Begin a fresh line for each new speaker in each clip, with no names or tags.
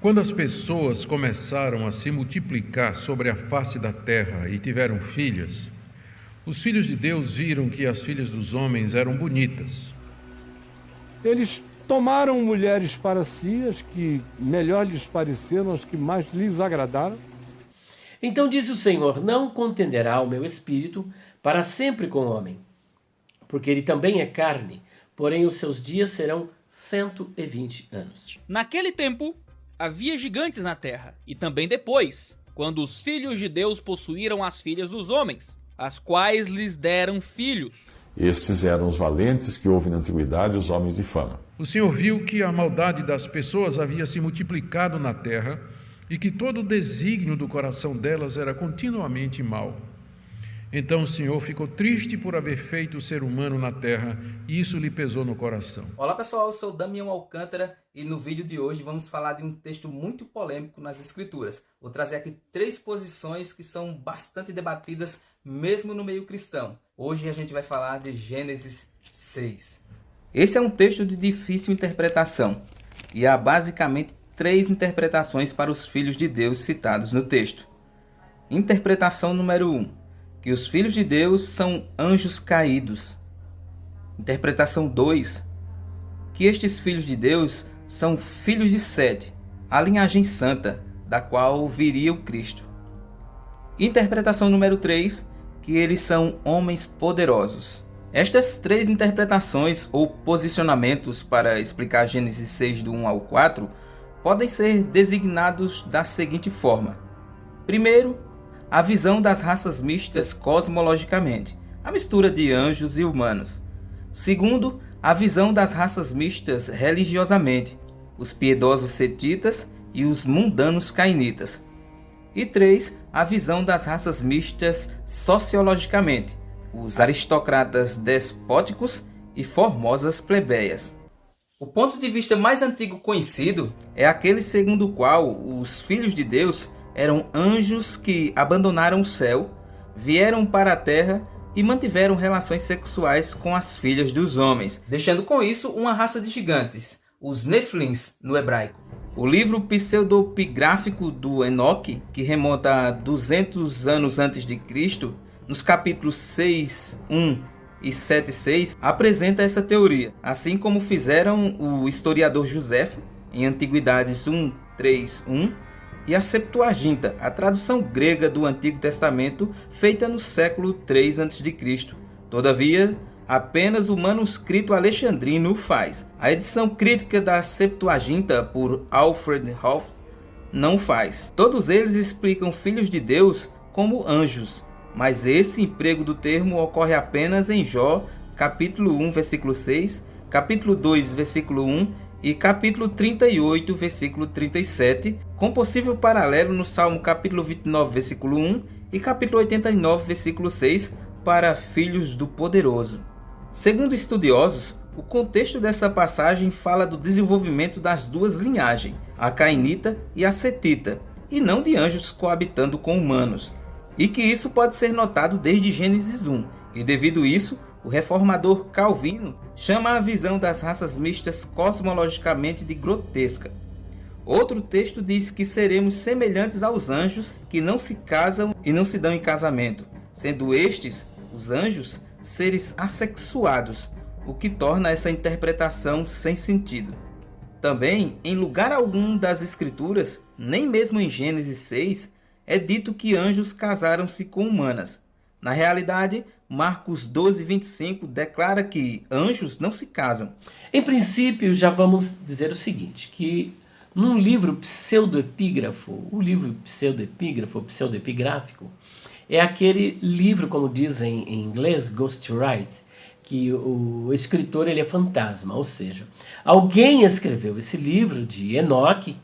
Quando as pessoas começaram a se multiplicar sobre a face da terra e tiveram filhas, os filhos de Deus viram que as filhas dos homens eram bonitas.
Eles tomaram mulheres para si, as que melhor lhes pareceram, as que mais lhes agradaram.
Então disse o Senhor: não contenderá o meu espírito para sempre com o homem, porque ele também é carne, porém os seus dias serão 120 anos.
Naquele tempo, havia gigantes na terra, e também depois, quando os filhos de Deus possuíram as filhas dos homens, as quais lhes deram filhos.
Estes eram os valentes que houve na antiguidade, os homens de fama.
O Senhor viu que a maldade das pessoas havia se multiplicado na terra e que todo o desígnio do coração delas era continuamente mau. Então o Senhor ficou triste por haver feito o ser humano na terra, e isso lhe pesou no coração.
Olá pessoal, eu sou Damião Alcântara e no vídeo de hoje vamos falar de um texto muito polêmico nas Escrituras. Vou trazer aqui 3 posições que são bastante debatidas mesmo no meio cristão. Hoje a gente vai falar de Gênesis 6. Esse é um texto de difícil interpretação e há basicamente 3 interpretações para os filhos de Deus citados no texto. Interpretação número 1. Que os filhos de Deus são anjos caídos. Interpretação 2. Que estes filhos de Deus são filhos de Sete, a linhagem santa, da qual viria o Cristo. Interpretação número 3. Que eles são homens poderosos. Estas 3 interpretações ou posicionamentos para explicar Gênesis 6 do 1 ao 4 podem ser designados da seguinte forma. Primeiro, a visão das raças mistas cosmologicamente, a mistura de anjos e humanos. Segundo, a visão das raças mistas religiosamente, os piedosos setitas e os mundanos cainitas. E 3, a visão das raças mistas sociologicamente, os aristocratas despóticos e formosas plebeias. O ponto de vista mais antigo conhecido é aquele segundo o qual os filhos de Deus eram anjos que abandonaram o céu, vieram para a terra e mantiveram relações sexuais com as filhas dos homens, deixando com isso uma raça de gigantes, os Nefilins no hebraico. O livro pseudopigráfico do Enoque, que remonta a 200 anos antes de Cristo, nos capítulos 6:1 e 7:6, apresenta essa teoria, assim como fizeram o historiador Joséfo em Antiguidades 1:3:1 e a Septuaginta, a tradução grega do Antigo Testamento, feita no século 3 a.C. Todavia, apenas o manuscrito alexandrino o faz. A edição crítica da Septuaginta, por Alfred Hoff, não faz. Todos eles explicam filhos de Deus como anjos, mas esse emprego do termo ocorre apenas em Jó, capítulo 1, versículo 6, capítulo 2, versículo 1 e capítulo 38, versículo 37, com possível paralelo no Salmo capítulo 29, versículo 1 e capítulo 89, versículo 6, para filhos do poderoso. Segundo estudiosos, o contexto dessa passagem fala do desenvolvimento das 2 linhagens, a cainita e a setita, e não de anjos coabitando com humanos, e que isso pode ser notado desde Gênesis 1, e devido a isso, o reformador Calvino chama a visão das raças mistas cosmologicamente de grotesca. Outro texto diz que seremos semelhantes aos anjos que não se casam e não se dão em casamento, sendo estes, os anjos, seres assexuados, o que torna essa interpretação sem sentido. Também, em lugar algum das Escrituras, nem mesmo em Gênesis 6, é dito que anjos casaram-se com humanas. Na realidade, Marcos 12:25 declara que anjos não se casam.
Em princípio, já vamos dizer o seguinte, que num livro pseudoepígrafo, o livro pseudoepigráfico, é aquele livro, como dizem em inglês, ghostwrite, que o escritor ele é fantasma, ou seja, alguém escreveu esse livro de Enoque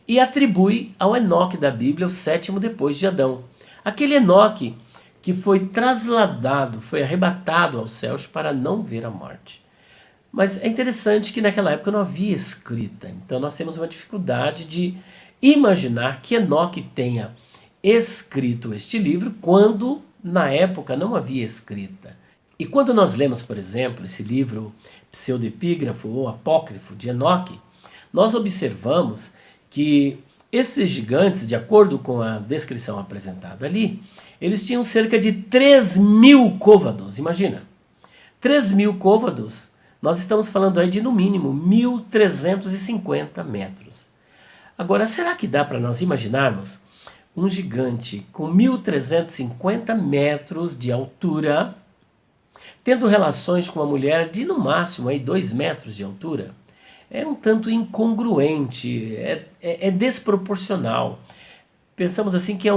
e atribui ao Enoque da Bíblia o 7º depois de Adão. Aquele Enoque que foi trasladado, foi arrebatado aos céus para não ver a morte. Mas é interessante que naquela época não havia escrita, então nós temos uma dificuldade de imaginar que Enoque tenha escrito este livro quando na época não havia escrita. E quando nós lemos, por exemplo, esse livro pseudoepígrafo ou apócrifo de Enoque, nós observamos que esses gigantes, de acordo com a descrição apresentada ali, eles tinham cerca de 3.000 côvados, imagina. 3.000 côvados, nós estamos falando aí de no mínimo 1.350 metros. Agora, será que dá para nós imaginarmos um gigante com 1.350 metros de altura, tendo relações com uma mulher de no máximo aí 2 metros de altura? É um tanto incongruente, é desproporcional. Pensamos assim que é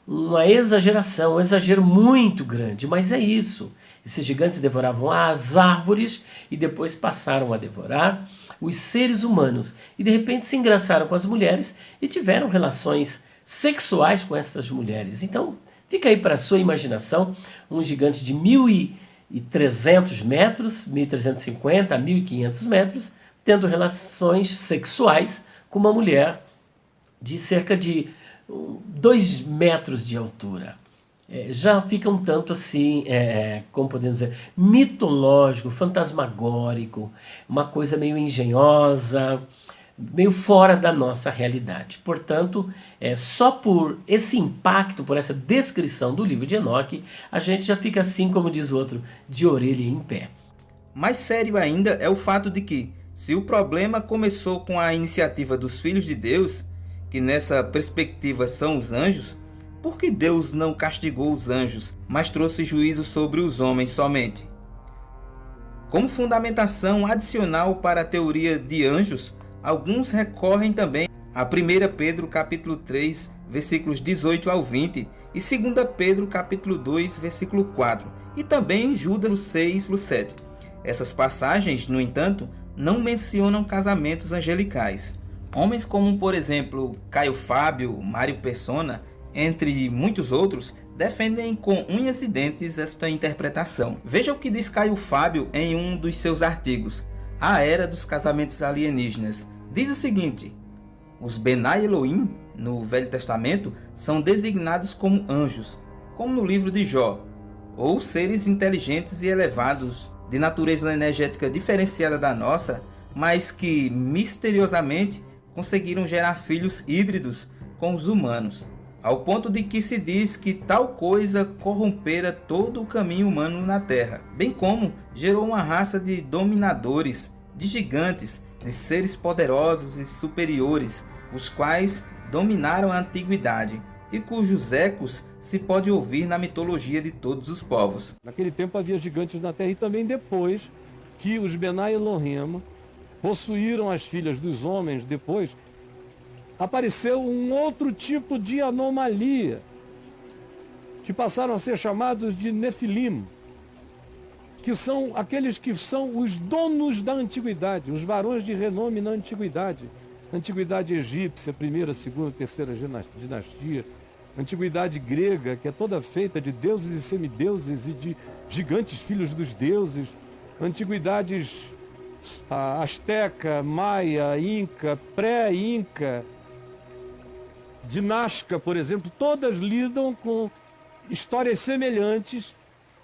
uma exageração, um exagero muito grande, mas é isso. Esses gigantes devoravam as árvores e depois passaram a devorar os seres humanos. E de repente se engraçaram com as mulheres e tiveram relações sexuais com essas mulheres. Então, fica aí para a sua imaginação um gigante de 1.300 metros, 1.350 a 1.500 metros, tendo relações sexuais com uma mulher de cerca de 2 metros de altura. Já fica um tanto assim, como podemos dizer, mitológico, fantasmagórico, uma coisa meio engenhosa, meio fora da nossa realidade. Portanto, só por esse impacto, por essa descrição do livro de Enoque, a gente já fica assim, como diz o outro, de orelha em pé.
Mais sério ainda é o fato de que, se o problema começou com a iniciativa dos filhos de Deus, que nessa perspectiva são os anjos, por que Deus não castigou os anjos, mas trouxe juízo sobre os homens somente? Como fundamentação adicional para a teoria de anjos, alguns recorrem também a 1 Pedro capítulo 3, versículos 18 ao 20, e 2 Pedro capítulo 2, versículo 4, e também Judas 6, 7. Essas passagens, no entanto, não mencionam casamentos angelicais. Homens como, por exemplo, Caio Fábio, Mário Persona, entre muitos outros, defendem com unhas e dentes esta interpretação. Veja o que diz Caio Fábio em um dos seus artigos, A Era dos Casamentos Alienígenas. Diz o seguinte: os Benai Elohim, no Velho Testamento, são designados como anjos, como no livro de Jó, ou seres inteligentes e elevados, de natureza energética diferenciada da nossa, mas que misteriosamente conseguiram gerar filhos híbridos com os humanos, ao ponto de que se diz que tal coisa corrompera todo o caminho humano na Terra, bem como gerou uma raça de dominadores, de gigantes, de seres poderosos e superiores, os quais dominaram a antiguidade e cujos ecos se pode ouvir na mitologia de todos os povos.
Naquele tempo havia gigantes na terra e também depois que os Benai Elohim possuíram as filhas dos homens, depois apareceu um outro tipo de anomalia, que passaram a ser chamados de Nefilim, que são aqueles que são os donos da antiguidade, os varões de renome na antiguidade. Antiguidade egípcia, primeira, segunda, terceira dinastia, antiguidade grega, que é toda feita de deuses e semideuses e de gigantes filhos dos deuses, antiguidades asteca, maia, inca, pré-inca, de Nazca, por exemplo, todas lidam com histórias semelhantes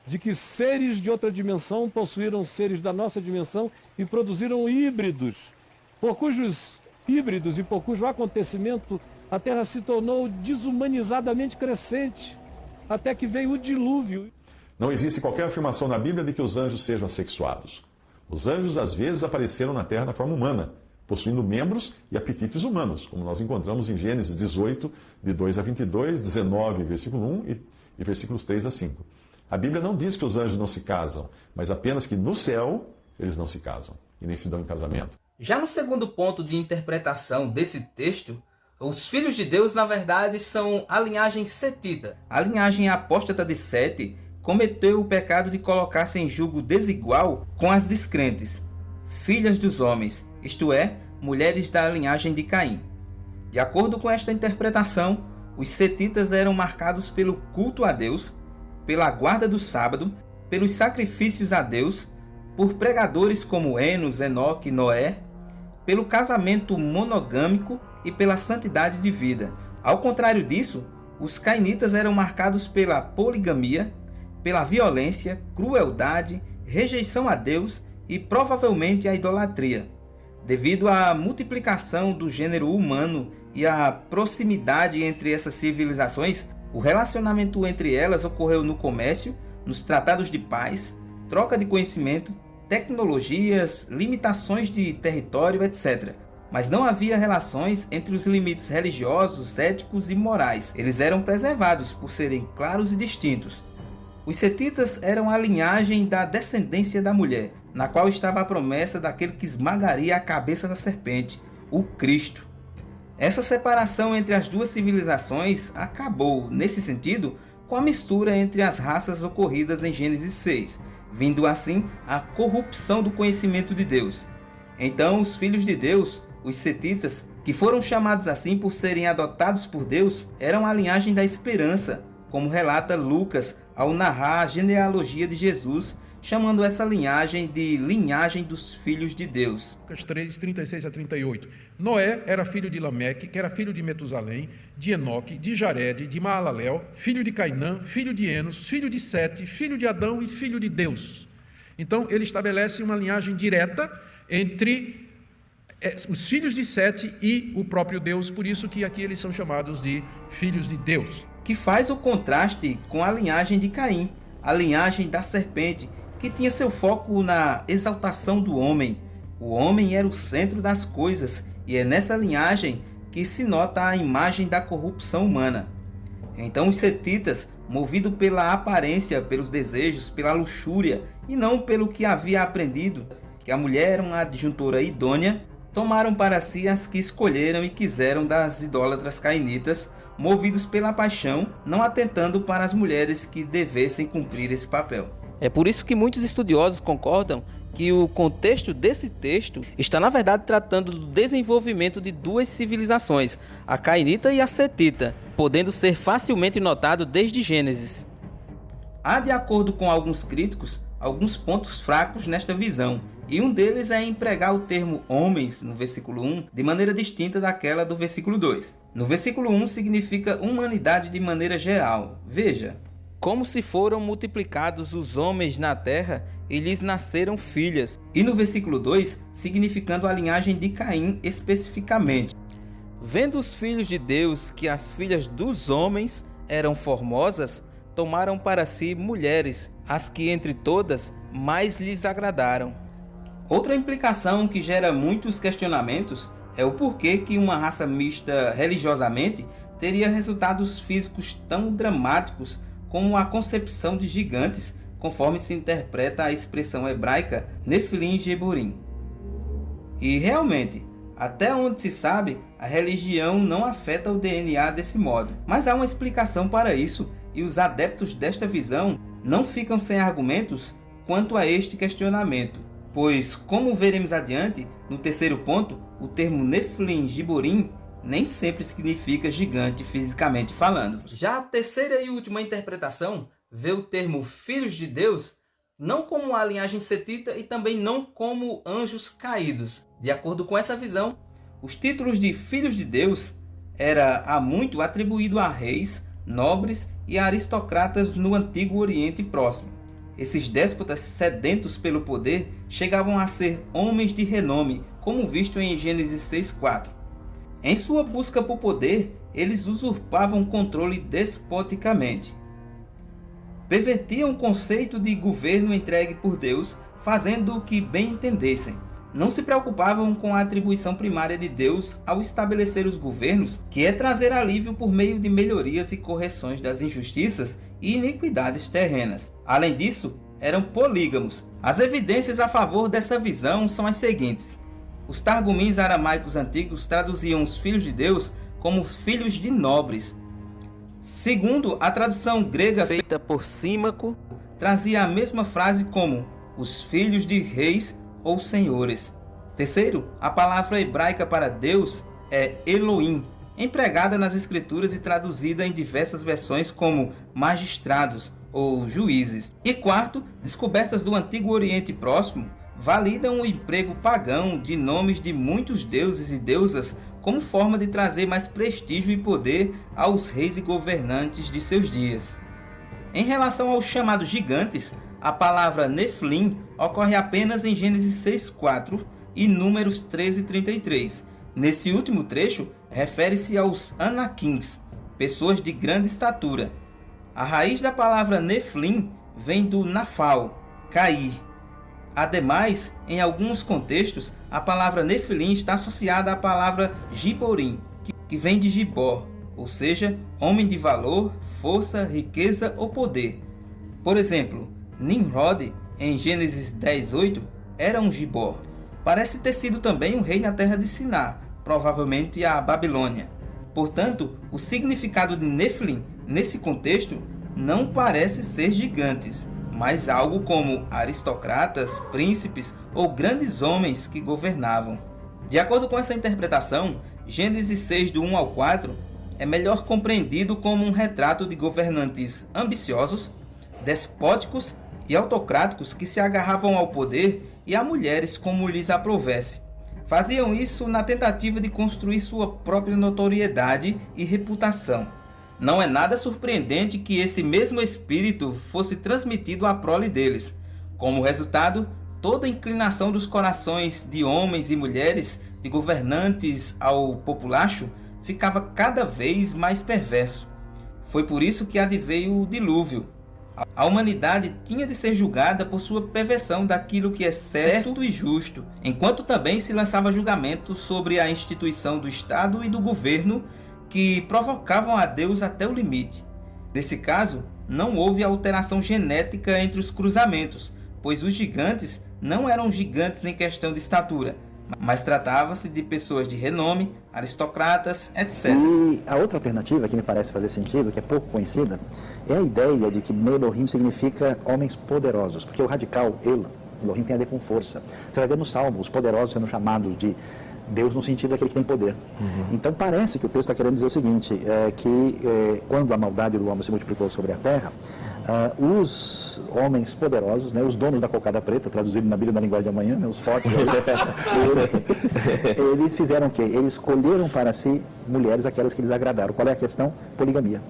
de que seres de outra dimensão possuíram seres da nossa dimensão e produziram híbridos, por cujos híbridos e por cujo acontecimento a Terra se tornou desumanizadamente crescente, até que veio o dilúvio.
Não existe qualquer afirmação na Bíblia de que os anjos sejam assexuados. Os anjos, às vezes, apareceram na Terra na forma humana, possuindo membros e apetites humanos, como nós encontramos em Gênesis 18, de 2 a 22, 19, versículo 1 e versículos 3 a 5. A Bíblia não diz que os anjos não se casam, mas apenas que no céu eles não se casam e nem se dão em casamento.
Já no segundo ponto de interpretação desse texto, os filhos de Deus, na verdade, são a linhagem setita. A linhagem apóstata de Sete cometeu o pecado de colocar-se em julgo desigual com as descrentes, filhas dos homens, isto é, mulheres da linhagem de Caim. De acordo com esta interpretação, os setitas eram marcados pelo culto a Deus, pela guarda do sábado, pelos sacrifícios a Deus, por pregadores como Enos, Enoque e Noé, pelo casamento monogâmico e pela santidade de vida. Ao contrário disso, os cainitas eram marcados pela poligamia, pela violência, crueldade, rejeição a Deus e provavelmente a idolatria. Devido à multiplicação do gênero humano e à proximidade entre essas civilizações, o relacionamento entre elas ocorreu no comércio, nos tratados de paz, troca de conhecimento, tecnologias, limitações de território, etc. Mas não havia relações entre os limites religiosos, éticos e morais. Eles eram preservados por serem claros e distintos. Os setitas eram a linhagem da descendência da mulher, na qual estava a promessa daquele que esmagaria a cabeça da serpente, o Cristo. Essa separação entre as duas civilizações acabou, nesse sentido, com a mistura entre as raças ocorridas em Gênesis 6, vindo assim a corrupção do conhecimento de Deus. Então os filhos de Deus, os setitas, que foram chamados assim por serem adotados por Deus, eram a linhagem da esperança, como relata Lucas ao narrar a genealogia de Jesus, chamando essa linhagem de linhagem dos filhos de Deus.
Lucas 3, 36 a 38. Noé era filho de Lameque, que era filho de Metusalém, de Enoque, de Jarede, de Maalalel, filho de Cainã, filho de Enos, filho de Sete, filho de Adão e filho de Deus. Então ele estabelece uma linhagem direta entre os filhos de Sete e o próprio Deus, por isso que aqui eles são chamados de filhos de Deus.
Que faz o contraste com a linhagem de Caim, a linhagem da serpente, que tinha seu foco na exaltação do homem. O homem era o centro das coisas, e é nessa linhagem que se nota a imagem da corrupção humana. Então os setitas, movidos pela aparência, pelos desejos, pela luxúria, e não pelo que havia aprendido, que a mulher era uma adjuntora idônea, tomaram para si as que escolheram e quiseram das idólatras cainitas, movidos pela paixão, não atentando para as mulheres que devessem cumprir esse papel. É por isso que muitos estudiosos concordam que o contexto desse texto está, na verdade, tratando do desenvolvimento de duas civilizações, a cainita e a setita, podendo ser facilmente notado desde Gênesis. Há, de acordo com alguns críticos, alguns pontos fracos nesta visão, e um deles é empregar o termo homens no versículo 1 de maneira distinta daquela do versículo 2. No versículo 1 significa humanidade de maneira geral. Veja, como se foram multiplicados os homens na terra e lhes nasceram filhas. E no versículo 2, significando a linhagem de Caim especificamente. Vendo os filhos de Deus que as filhas dos homens eram formosas, tomaram para si mulheres, as que entre todas mais lhes agradaram. Outra implicação que gera muitos questionamentos é o porquê que uma raça mista religiosamente teria resultados físicos tão dramáticos como a concepção de gigantes, conforme se interpreta a expressão hebraica Nefilim Geburim. E realmente, até onde se sabe, a religião não afeta o DNA desse modo. Mas há uma explicação para isso, e os adeptos desta visão não ficam sem argumentos quanto a este questionamento. Pois, como veremos adiante, no terceiro ponto, o termo Nefilim Geburim nem sempre significa gigante fisicamente falando. Já a terceira e última interpretação vê o termo filhos de Deus não como a linhagem setita e também não como anjos caídos. De acordo com essa visão, os títulos de filhos de Deus era há muito atribuído a reis, nobres e aristocratas no Antigo Oriente Próximo. Esses déspotas sedentos pelo poder chegavam a ser homens de renome, como visto em Gênesis 6:4. Em sua busca por poder, eles usurpavam controle despoticamente. Pervertiam o conceito de governo entregue por Deus, fazendo o que bem entendessem. Não se preocupavam com a atribuição primária de Deus ao estabelecer os governos, que é trazer alívio por meio de melhorias e correções das injustiças e iniquidades terrenas. Além disso, eram polígamos. As evidências a favor dessa visão são as seguintes. Os targumins aramaicos antigos traduziam os filhos de Deus como os filhos de nobres. Segundo, a tradução grega feita por Símaco trazia a mesma frase como os filhos de reis ou senhores. Terceiro, a palavra hebraica para Deus é Elohim, empregada nas escrituras e traduzida em diversas versões como magistrados ou juízes. E quarto, descobertas do Antigo Oriente Próximo validam o emprego pagão de nomes de muitos deuses e deusas como forma de trazer mais prestígio e poder aos reis e governantes de seus dias. Em relação aos chamados gigantes, a palavra Nefilim ocorre apenas em Gênesis 6:4, e Números 13:33. Nesse último trecho, refere-se aos Anaquins, pessoas de grande estatura. A raiz da palavra Neflim vem do Nafal, cair. Ademais, em alguns contextos, a palavra Nefilim está associada à palavra Giborim, que vem de Gibor, ou seja, homem de valor, força, riqueza ou poder. Por exemplo, Nimrod, em Gênesis 10:8, era um Gibor. Parece ter sido também um rei na terra de Siná, provavelmente a Babilônia. Portanto, o significado de Nefilim, nesse contexto, não parece ser gigantes, mas algo como aristocratas, príncipes ou grandes homens que governavam. De acordo com essa interpretação, Gênesis 6, do 1 ao 4, é melhor compreendido como um retrato de governantes ambiciosos, despóticos e autocráticos que se agarravam ao poder e a mulheres como lhes aprovesse. Faziam isso na tentativa de construir sua própria notoriedade e reputação. Não é nada surpreendente que esse mesmo espírito fosse transmitido à prole deles. Como resultado, toda a inclinação dos corações de homens e mulheres, de governantes ao populacho, ficava cada vez mais perverso. Foi por isso que adveio o dilúvio. A humanidade tinha de ser julgada por sua perversão daquilo que é certo e justo, enquanto também se lançava julgamento sobre a instituição do Estado e do governo que provocavam a Deus até o limite. Nesse caso, não houve alteração genética entre os cruzamentos, pois os gigantes não eram gigantes em questão de estatura, mas tratava-se de pessoas de renome, aristocratas, etc.
E a outra alternativa que me parece fazer sentido, que é pouco conhecida, é a ideia de que Elohim significa homens poderosos, porque o radical Elohim tem a ver com força. Você vai ver no Salmo os poderosos sendo chamados de Deus no sentido daquele que tem poder. Então parece que o texto está querendo dizer o seguinte, quando a maldade do homem se multiplicou sobre a terra, os homens poderosos, né, os donos da cocada preta, traduzido na Bíblia na linguagem de amanhã, né, os fortes, eles fizeram o quê? Eles escolheram para si mulheres, aquelas que lhes agradaram. Qual é a questão? Poligamia.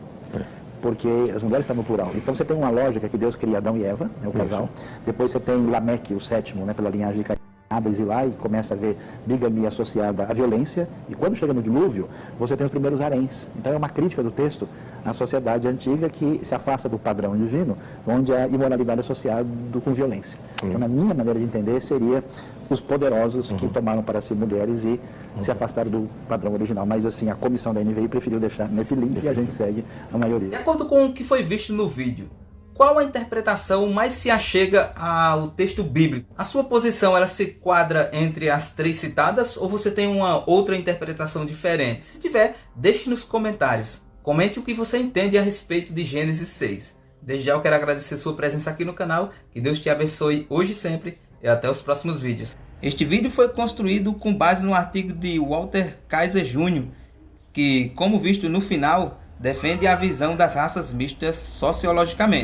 Porque as mulheres estão no plural. Então você tem uma lógica que Deus cria Adão e Eva, né, o casal. Depois você tem Lameque, o sétimo, né, pela linhagem de Caim, e lá e começa a ver bigamia associada à violência, e quando chega no dilúvio, você tem os primeiros haréns. Então é uma crítica do texto à sociedade antiga que se afasta do padrão divino, onde a imoralidade é associada com violência. Então, na minha maneira de entender, seria os poderosos que tomaram para si mulheres e se afastaram do padrão original. Mas assim, a comissão da NVI preferiu deixar Nefilim e a gente segue a maioria.
De acordo com o que foi visto no vídeo, qual a interpretação mais se achega ao texto bíblico? A sua posição, ela se quadra entre as três citadas ou você tem uma outra interpretação diferente? Se tiver, deixe nos comentários. Comente o que você entende a respeito de Gênesis 6. Desde já eu quero agradecer sua presença aqui no canal. Que Deus te abençoe hoje e sempre. E até os próximos vídeos. Este vídeo foi construído com base no artigo de Walter Kaiser Jr., que, como visto no final, defende a visão das raças mistas sociologicamente.